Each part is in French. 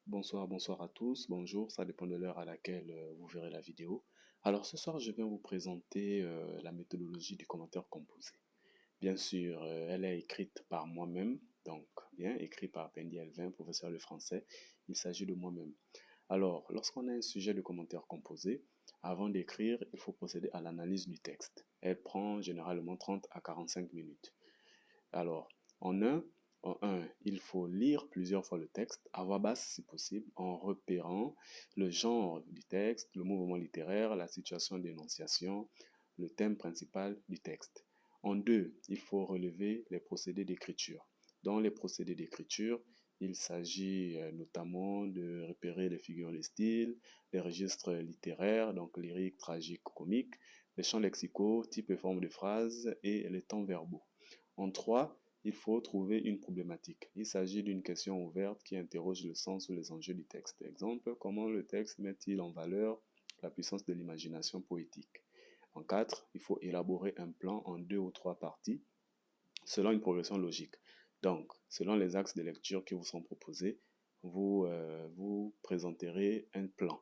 Bonsoir à tous, bonjour, ça dépend de l'heure à laquelle vous verrez la vidéo. Alors ce soir, je viens vous présenter la méthodologie du commentaire composé. Bien sûr, elle est écrite par moi-même, donc bien écrite par Pendy Elvin, professeur de français. Il s'agit de moi-même. Alors, lorsqu'on a un sujet de commentaire composé, avant d'écrire, il faut procéder à l'analyse du texte. Elle prend généralement 30 à 45 minutes. Alors, en un, en un, il faut lire plusieurs fois le texte, à voix basse si possible, en repérant le genre du texte, le mouvement littéraire, la situation d'énonciation, le thème principal du texte. En deux, il faut relever les procédés d'écriture. Dans les procédés d'écriture, il s'agit notamment de repérer les figures de style, les registres littéraires, donc lyrique, tragique, comique, les champs lexicaux, types et formes de phrases et les temps verbaux. En trois, il faut trouver une problématique. Il s'agit d'une question ouverte qui interroge le sens ou les enjeux du texte. Exemple, comment le texte met-il en valeur la puissance de l'imagination poétique? En quatre, il faut élaborer un plan en deux ou trois parties selon une progression logique. Donc, selon les axes de lecture qui vous sont proposés, vous présenterez un plan.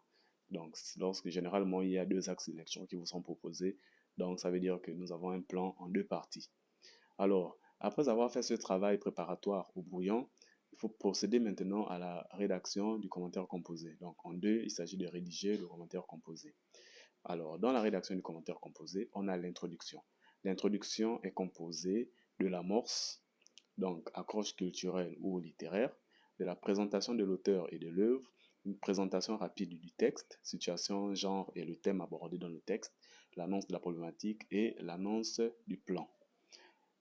Donc, lorsque généralement il y a deux axes de lecture qui vous sont proposés, donc ça veut dire que nous avons un plan en deux parties. Alors, après avoir fait ce travail préparatoire au brouillon, il faut procéder maintenant à la rédaction du commentaire composé. Donc, en deux, il s'agit de rédiger le commentaire composé. Alors, dans la rédaction du commentaire composé, on a l'introduction. L'introduction est composée de l'amorce, donc accroche culturelle ou littéraire, de la présentation de l'auteur et de l'œuvre, une présentation rapide du texte, situation, genre et le thème abordé dans le texte, l'annonce de la problématique et l'annonce du plan.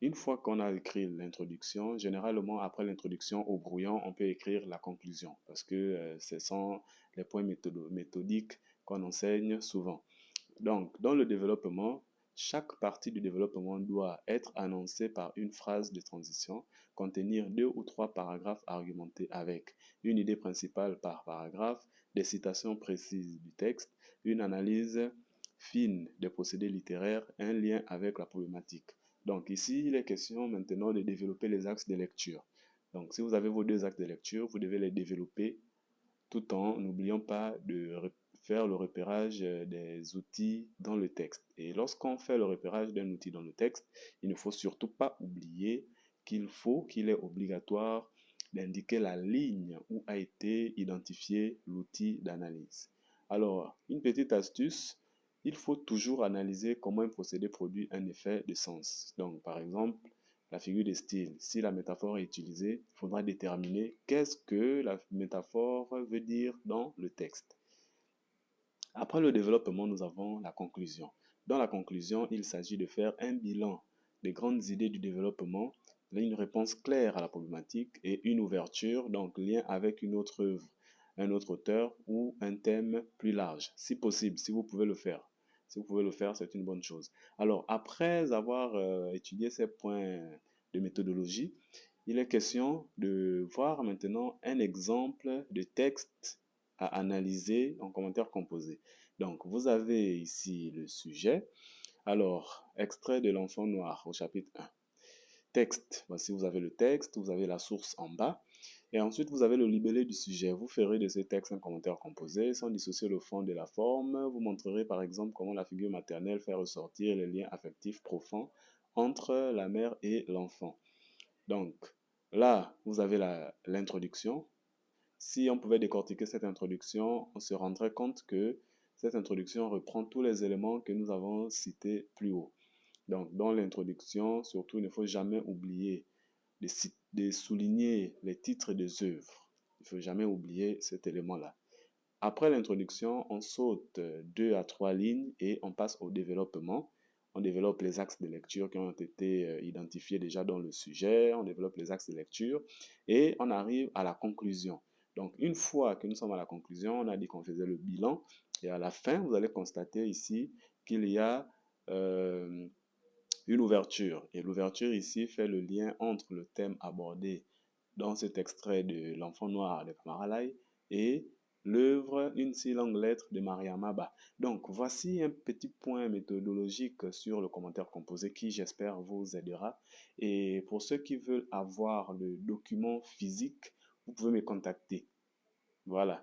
Une fois qu'on a écrit l'introduction, généralement après l'introduction au brouillon, on peut écrire la conclusion parce que ce sont les points méthodiques qu'on enseigne souvent. Donc, dans le développement, chaque partie du développement doit être annoncée par une phrase de transition, contenir deux ou trois paragraphes argumentés avec une idée principale par paragraphe, des citations précises du texte, une analyse fine des procédés littéraires, un lien avec la problématique. Donc ici, il est question maintenant de développer les axes de lecture. Donc si vous avez vos deux axes de lecture, vous devez les développer tout en n'oubliant pas de faire le repérage des outils dans le texte. Et lorsqu'on fait le repérage d'un outil dans le texte, il ne faut surtout pas oublier qu'il est obligatoire d'indiquer la ligne où a été identifié l'outil d'analyse. Alors, une petite astuce, il faut toujours analyser comment un procédé produit un effet de sens. Donc, par exemple, la figure de style. Si la métaphore est utilisée, il faudra déterminer qu'est-ce que la métaphore veut dire dans le texte. Après le développement, nous avons la conclusion. Dans la conclusion, il s'agit de faire un bilan des grandes idées du développement, une réponse claire à la problématique et une ouverture, donc lien avec une autre œuvre, un autre auteur ou un thème plus large, si possible, si vous pouvez le faire. Si vous pouvez le faire, c'est une bonne chose. Alors, après avoir étudié ces points de méthodologie, il est question de voir maintenant un exemple de texte à analyser en commentaire composé. Donc, vous avez ici le sujet. Alors, extrait de l'enfant noir au chapitre 1. Texte. Voici, vous avez le texte, vous avez la source en bas. Et ensuite, vous avez le libellé du sujet. Vous ferez de ce texte un commentaire composé sans dissocier le fond de la forme. Vous montrerez par exemple comment la figure maternelle fait ressortir les liens affectifs profonds entre la mère et l'enfant. Donc, là, vous avez l'introduction. Si on pouvait décortiquer cette introduction, on se rendrait compte que cette introduction reprend tous les éléments que nous avons cités plus haut. Donc, dans l'introduction, surtout, il ne faut jamais oublier de souligner les titres des œuvres. Il ne faut jamais oublier cet élément-là. Après l'introduction, on saute deux à trois lignes et on passe au développement. On développe les axes de lecture qui ont été identifiés déjà dans le sujet, on développe les axes de lecture et on arrive à la conclusion. Donc, une fois que nous sommes à la conclusion, on a dit qu'on faisait le bilan et à la fin, vous allez constater ici qu'il y a une ouverture. Et l'ouverture ici fait le lien entre le thème abordé dans cet extrait de L'Enfant Noir de Kamaralai et l'œuvre Une si longue lettre de Mariama Ba. Donc, voici un petit point méthodologique sur le commentaire composé qui, j'espère, vous aidera. Et pour ceux qui veulent avoir le document physique, vous pouvez me contacter. Voilà.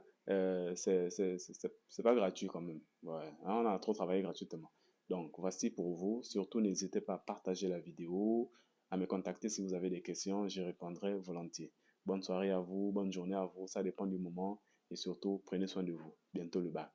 C'est pas gratuit quand même. Ouais. Hein, on a trop travaillé gratuitement. Donc, voici pour vous. Surtout, n'hésitez pas à partager la vidéo, à me contacter si vous avez des questions. J'y répondrai volontiers. Bonne soirée à vous, bonne journée à vous. Ça dépend du moment. Et surtout, prenez soin de vous. Bientôt le bac.